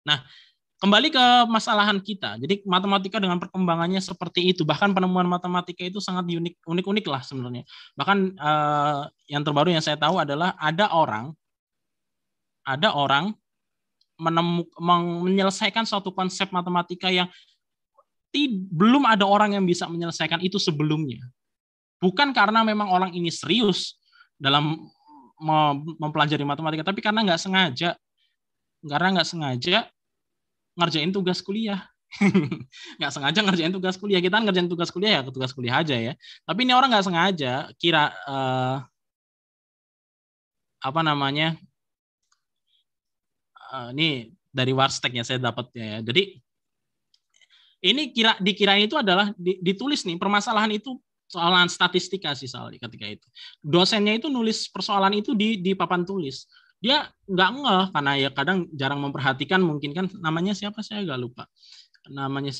Nah, kembali ke masalahan kita. Jadi matematika dengan perkembangannya seperti itu, bahkan penemuan matematika itu sangat unik lah sebenarnya. Bahkan yang terbaru yang saya tahu adalah ada orang menyelesaikan suatu konsep matematika yang belum ada orang yang bisa menyelesaikan itu sebelumnya. Bukan karena memang orang ini serius dalam mempelajari matematika, tapi karena nggak sengaja ngerjain tugas kuliah. Nggak sengaja ngerjain tugas kuliah. Kita kan ngerjain tugas kuliah ya tugas kuliah aja ya. Tapi ini orang nggak sengaja kira apa namanya ini dari Warsteknya saya dapatnya ya. Jadi ini dikirain itu adalah ditulis nih permasalahan itu soalan statistika sih soal ketika itu. Dosennya itu nulis persoalan itu di papan tulis. Dia nggak ngeh karena ya kadang jarang memperhatikan, mungkin kan namanya siapa saya agak lupa namanya.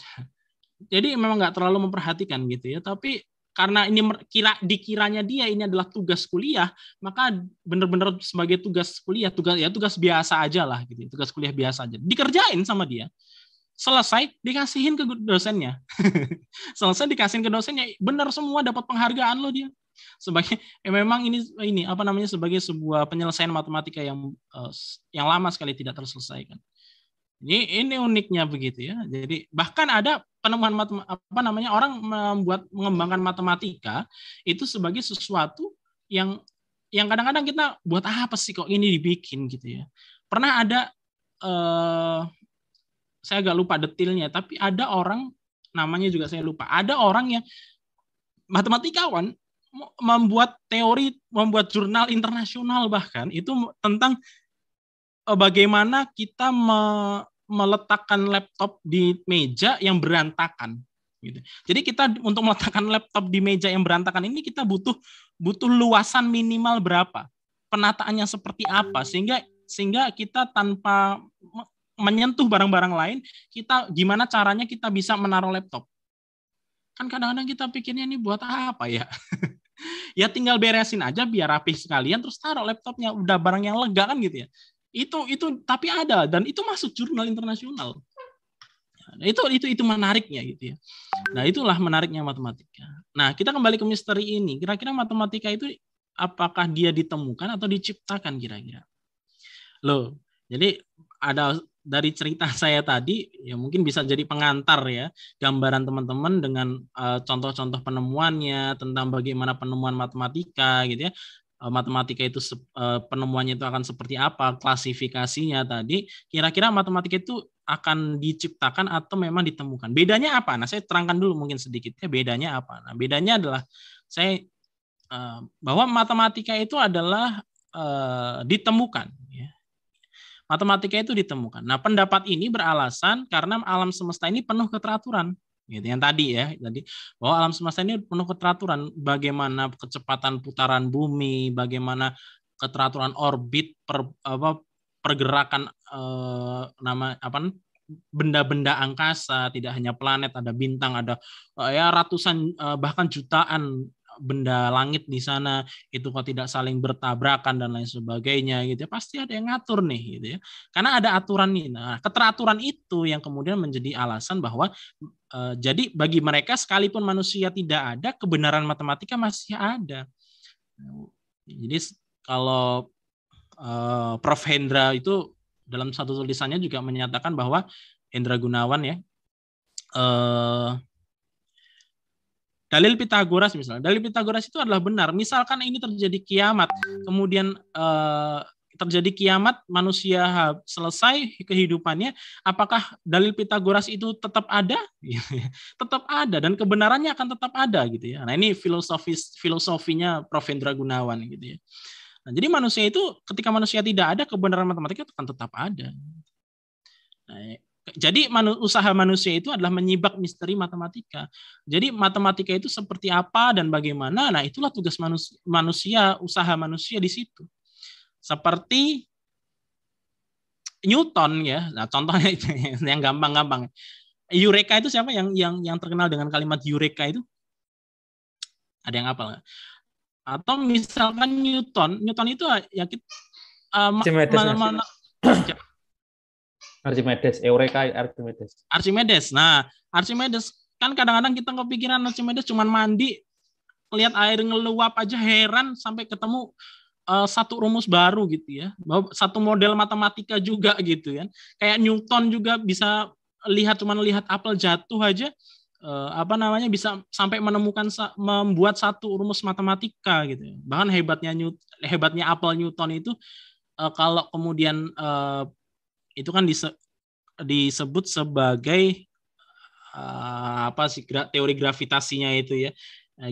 Jadi memang nggak terlalu memperhatikan gitu ya. Tapi karena ini dikiranya dia ini adalah tugas kuliah, maka benar-benar sebagai tugas kuliah, tugas biasa aja lah gitu, tugas kuliah biasa aja. Dikerjain sama dia. Selesai dikasihin ke dosennya. Selesai dikasihin ke dosennya, benar semua, dapat penghargaan loh dia. Sebagai memang ini apa namanya, sebagai sebuah penyelesaian matematika yang lama sekali tidak terselesaikan. Ini uniknya begitu ya. Jadi bahkan ada penemuan apa namanya, orang mengembangkan matematika itu sebagai sesuatu yang kadang-kadang kita buat apa sih kok ini dibikin gitu ya. Pernah ada saya agak lupa detailnya, tapi ada orang namanya juga saya lupa. Ada orang yang matematikawan membuat teori, membuat jurnal internasional bahkan itu tentang bagaimana kita meletakkan laptop di meja yang berantakan. Gitu. Jadi kita untuk meletakkan laptop di meja yang berantakan ini kita butuh luasan minimal berapa, penataannya seperti apa, sehingga kita tanpa menyentuh barang-barang lain, kita gimana caranya kita bisa menaruh laptop. Kan kadang-kadang kita pikirnya ini buat apa ya? Ya tinggal beresin aja biar rapih sekalian, terus taruh laptopnya, udah barang yang lega kan gitu ya. Itu tapi ada, dan itu masuk jurnal internasional. Nah, itu menariknya gitu ya. Nah, itulah menariknya matematika. Nah, kita kembali ke misteri ini. Kira-kira matematika itu apakah dia ditemukan atau diciptakan kira-kira? Loh, jadi ada dari cerita saya tadi ya mungkin bisa jadi pengantar ya, gambaran teman-teman dengan contoh-contoh penemuannya tentang bagaimana penemuan matematika gitu ya. Matematika itu penemuannya itu akan seperti apa, klasifikasinya tadi. Kira-kira matematika itu akan diciptakan atau memang ditemukan. Bedanya apa? Nah, saya terangkan dulu mungkin sedikit ya bedanya apa. Nah, bedanya adalah saya bahwa matematika itu adalah ditemukan ya. Matematika itu ditemukan. Nah, pendapat ini beralasan karena alam semesta ini penuh keteraturan. Gitu, yang tadi ya, bahwa alam semesta ini penuh keteraturan. Bagaimana kecepatan putaran bumi, bagaimana keteraturan orbit, pergerakan benda-benda angkasa, tidak hanya planet, ada bintang, ada ya ratusan bahkan jutaan benda langit di sana itu kok tidak saling bertabrakan dan lain sebagainya gitu ya, pasti ada yang ngatur nih gitu ya, karena ada aturan ini. Nah, keteraturan itu yang kemudian menjadi alasan bahwa jadi bagi mereka sekalipun manusia tidak ada, kebenaran matematika masih ada. Jadi kalau Prof. Hendra itu dalam satu tulisannya juga menyatakan bahwa Hendra Gunawan ya, dalil Pitagoras misalnya, dalil Pitagoras itu adalah benar. Misalkan ini terjadi kiamat, kemudian terjadi kiamat, manusia selesai kehidupannya, apakah dalil Pitagoras itu tetap ada? Tetap ada, dan kebenarannya akan tetap ada gitu ya. Nah, ini filosofinya Prof. Hendra Gunawan gitu ya. Nah, jadi manusia itu ketika manusia tidak ada, kebenaran matematika akan tetap ada. Nah, jadi usaha manusia itu adalah menyibak misteri matematika. Jadi matematika itu seperti apa dan bagaimana, nah itulah tugas manusia, usaha manusia di situ. Seperti Newton ya, nah contohnya itu yang gampang-gampang. Eureka itu siapa yang terkenal dengan kalimat Eureka itu? Ada yang hafal nggak? Atau misalkan Newton itu ya kita Archimedes, Eureka Archimedes. Archimedes. Nah, Archimedes kan kadang-kadang kita kepikiran Archimedes cuman mandi, lihat air ngeluap aja heran sampai ketemu satu rumus baru gitu ya. Satu model matematika juga gitu kan. Kayak Newton juga bisa cuman lihat apel jatuh aja bisa sampai membuat satu rumus matematika gitu. Bahkan hebatnya apel Newton itu kalau kemudian itu kan disebut sebagai teori gravitasinya itu ya,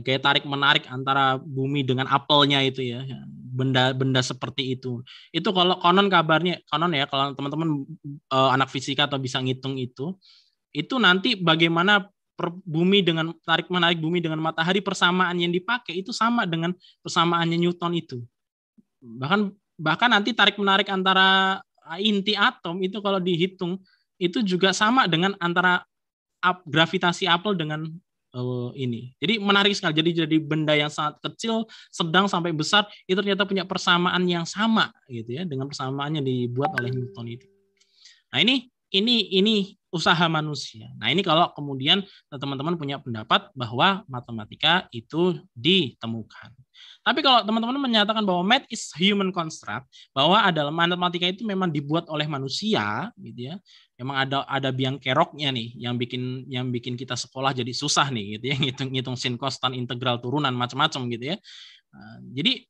gaya tarik menarik antara bumi dengan apelnya itu ya, benda seperti itu kalau konon ya, kalau teman-teman anak fisika atau bisa ngitung itu nanti bagaimana bumi dengan tarik menarik bumi dengan matahari, persamaan yang dipakai itu sama dengan persamaannya Newton itu. Bahkan nanti tarik menarik antara inti atom itu kalau dihitung itu juga sama dengan antara gravitasi apel dengan ini. Jadi menarik sekali. Jadi benda yang sangat kecil, sedang sampai besar itu ternyata punya persamaan yang sama gitu ya dengan persamaan yang dibuat oleh Newton itu. Nah, ini usaha manusia. Nah, ini kalau kemudian teman-teman punya pendapat bahwa matematika itu ditemukan. Tapi kalau teman-teman menyatakan bahwa math is human construct, bahwa adalah matematika itu memang dibuat oleh manusia, gitu ya. Memang ada biang keroknya nih yang bikin kita sekolah jadi susah nih, gitu ya, ngitung sin, cos, tan, integral, turunan macam-macam gitu ya. Jadi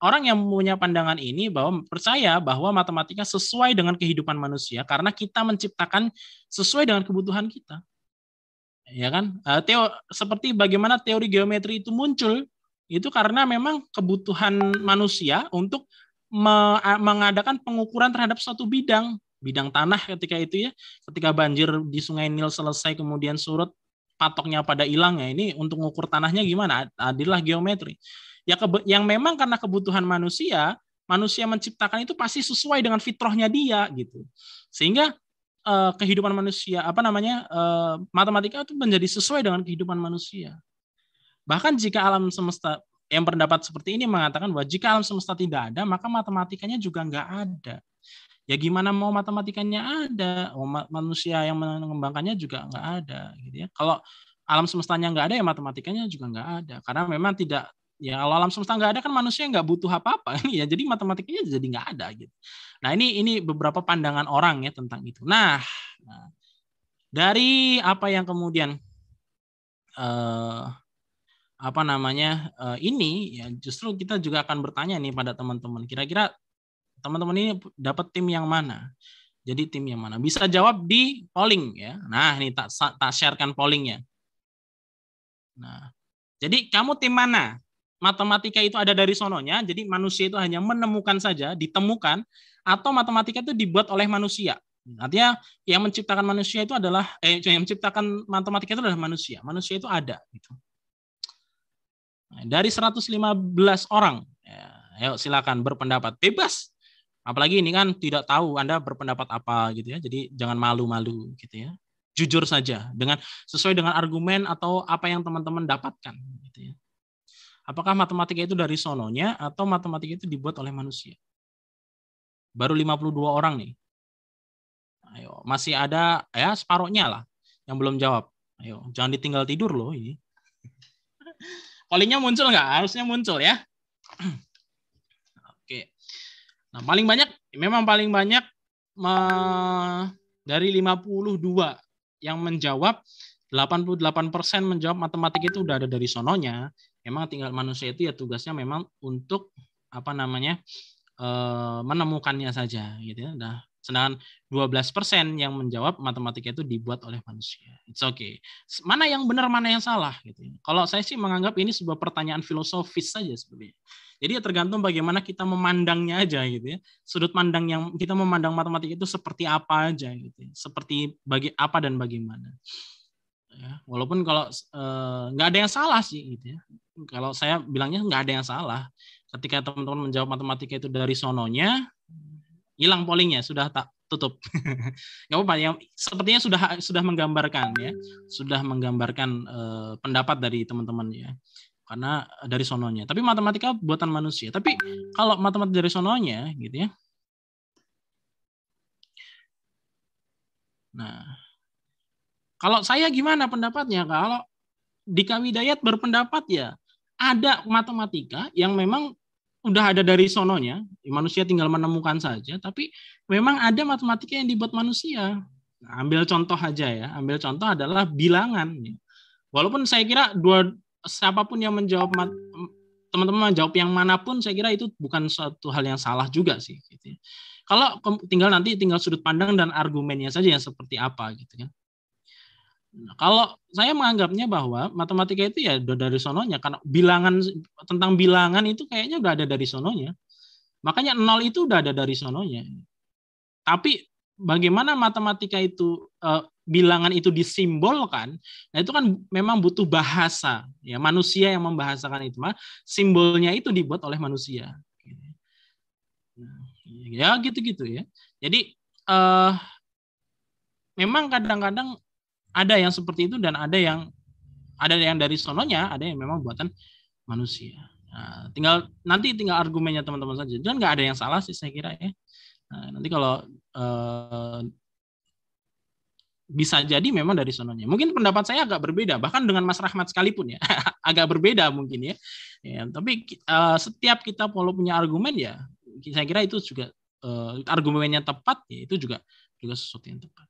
orang yang punya pandangan ini percaya bahwa matematika sesuai dengan kehidupan manusia karena kita menciptakan sesuai dengan kebutuhan kita. Ya kan? Seperti bagaimana teori geometri itu muncul itu karena memang kebutuhan manusia untuk mengadakan pengukuran terhadap suatu bidang tanah ketika banjir di Sungai Nil selesai kemudian surut, patoknya pada hilang ya, ini untuk mengukur tanahnya gimana? Adalah geometri. Yang memang karena kebutuhan manusia menciptakan itu pasti sesuai dengan fitrahnya dia gitu. Sehingga kehidupan manusia matematika itu menjadi sesuai dengan kehidupan manusia. Bahkan jika alam semesta, yang pendapat seperti ini mengatakan bahwa jika alam semesta tidak ada, maka matematikanya juga nggak ada. Ya gimana mau matematikanya ada? Manusia yang mengembangkannya juga nggak ada. Gitu ya. Kalau alam semestanya nggak ada, ya matematikanya juga nggak ada. Karena memang tidak, ya kalau alam semesta nggak ada kan manusia nggak butuh apa-apa. Ya jadi matematikanya jadi nggak ada. Gitu. Nah ini beberapa pandangan orang ya tentang itu. Nah dari apa yang kemudian ini ya justru kita juga akan bertanya nih pada teman-teman, kira-kira teman-teman ini dapat tim yang mana? Jadi tim yang mana? Bisa jawab di polling ya. Nah, ini tak sharekan pollingnya. Nah, jadi kamu tim mana? Matematika itu ada dari sononya, jadi manusia itu hanya menemukan saja, ditemukan, atau matematika itu dibuat oleh manusia. Artinya yang menciptakan manusia itu adalah yang menciptakan matematika itu adalah manusia. Manusia itu ada gitu. Dari 115 orang, ya, ayo silakan berpendapat bebas. Apalagi ini kan tidak tahu Anda berpendapat apa gitu ya. Jadi jangan malu-malu gitu ya. Jujur saja dengan sesuai dengan argumen atau apa yang teman-teman dapatkan gitu ya. Apakah matematika itu dari sononya atau matematika itu dibuat oleh manusia? Baru 52 orang nih. Ayo, masih ada ya separuhnya lah yang belum jawab. Ayo, jangan ditinggal tidur loh ini. Pollingnya muncul nggak? Harusnya muncul ya. Oke. Nah, paling banyak dari 52 yang menjawab, 88% menjawab matematika itu udah ada dari sononya. Memang tinggal manusia itu ya tugasnya memang untuk menemukannya saja gitu ya. Nah, sedangkan 12% yang menjawab matematika itu dibuat oleh manusia. It's okay. Mana yang benar, mana yang salah gitu. Kalau saya sih menganggap ini sebuah pertanyaan filosofis saja sebenarnya. Jadi ya tergantung bagaimana kita memandangnya aja gitu ya. Sudut pandang yang kita memandang matematika itu seperti apa aja gitu. Seperti apa dan bagaimana. Ya, walaupun kalau nggak ada yang salah sih gitu ya. Kalau saya bilangnya nggak ada yang salah. Ketika teman-teman menjawab matematika itu dari sononya, hilang pollingnya, sudah tak tutup. Nggak apa-apa, yang sepertinya sudah menggambarkan ya, sudah menggambarkan pendapat dari teman-teman ya, karena dari sononya. Tapi matematika buatan manusia. Tapi kalau matematika dari sononya gitu ya, Nah, kalau saya gimana pendapatnya? Kalau Dika Widayat berpendapat ya ada matematika yang memang udah ada dari sononya, manusia tinggal menemukan saja, tapi memang ada matematika yang dibuat manusia. Nah, ambil contoh aja ya, ambil contoh adalah bilangan. Walaupun saya kira siapapun yang menjawab teman-teman menjawab yang manapun, saya kira itu bukan suatu hal yang salah juga sih. Gitu. Kalau tinggal sudut pandang dan argumennya saja yang seperti apa gitu kan. Nah, kalau saya menganggapnya bahwa matematika itu ya udah dari sononya, karena tentang bilangan itu kayaknya udah ada dari sononya. Makanya nol itu udah ada dari sononya. Tapi bagaimana matematika itu bilangan itu disimbolkan, nah itu kan memang butuh bahasa. Ya, manusia yang membahasakan itu, simbolnya itu dibuat oleh manusia. Ya gitu-gitu ya. Jadi memang kadang-kadang ada yang seperti itu dan ada yang dari sononya, ada yang memang buatan manusia. Nah, tinggal argumennya teman-teman saja. Dan nggak ada yang salah sih saya kira ya. Nah, nanti kalau bisa jadi memang dari sononya. Mungkin pendapat saya agak berbeda, bahkan dengan Mas Rahmat sekalipun ya, agak berbeda mungkin ya. Tapi setiap kita kalau punya argumen ya, saya kira itu juga argumennya tepat, ya itu juga sesuatu yang tepat.